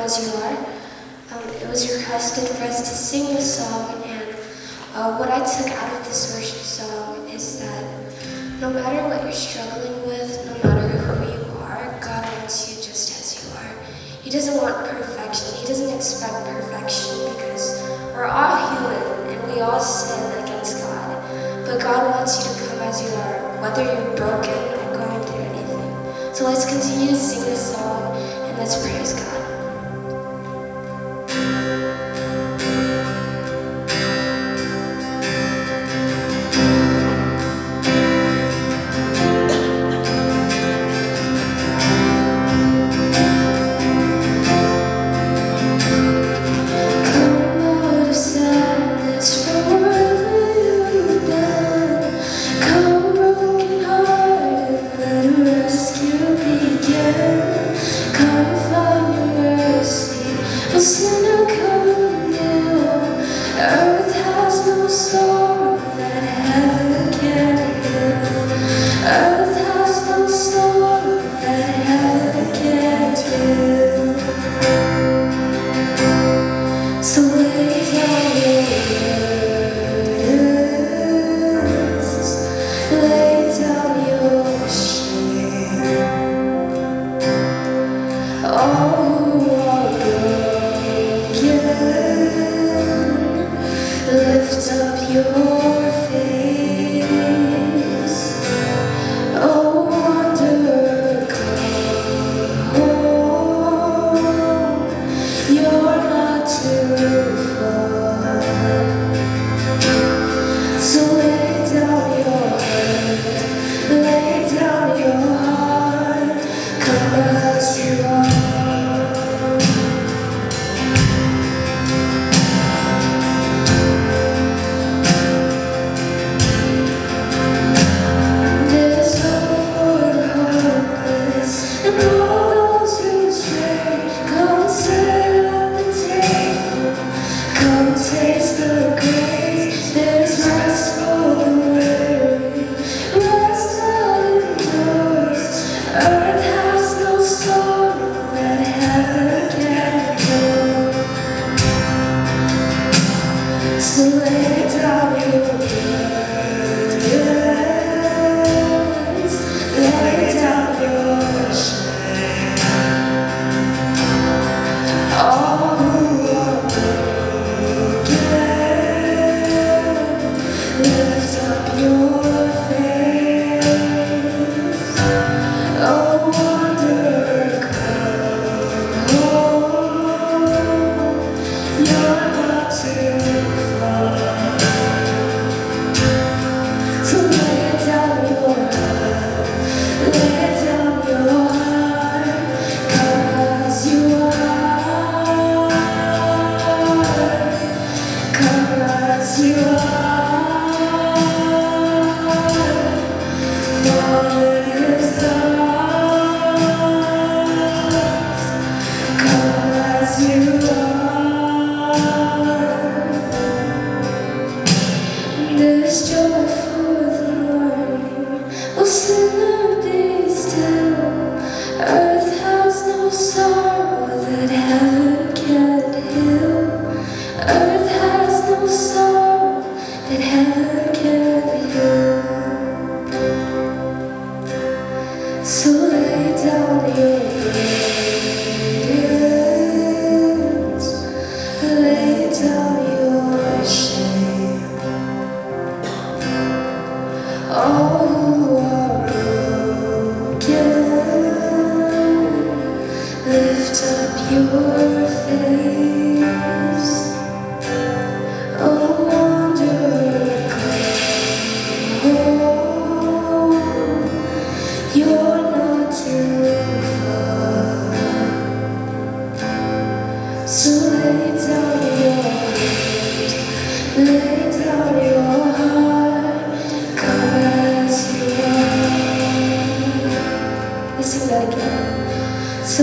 as you are. It was requested for us to sing this song, and what I took out of this worship song is that no matter what you're struggling with, no matter who you are, God wants you just as you are. He doesn't want perfection. He doesn't expect perfection because we're all human and we all sin against God. But God wants you to come as you are, whether you're broken or going through anything. So let's continue to sing this song and let's praise God. Sinner come new. Earth has no sorrow that heaven can heal. Earth has no sorrow that heaven can heal. So lay down your burdens, lay down your shame. All who are lift up your face. Oh, wanderer, come home. You're not too far. So lay down your head, lay down your heart. Come as you are. Taste the grace, there's rest for the weary, rest that endures. Earth has no sorrow that heaven can cure. So lay down your burdens, lay down your shame. All who are lift up your face. Oh, wanderer, come home. You're not too far. So lay down your heart, lay down your heart. Come as you are. Come as you are. There's joy for the morning. Oh, sinner, be still. Earth has no sorrow that heaven can't heal. Earth has no sorrow that heaven can't heal. So lay down your burdens, lay down your shame. All who are broken, lift up your face. Oh, wanderer, come home. You're not too far. So lay down your head, lay down your heart. Come as you are. Let's sing that again. So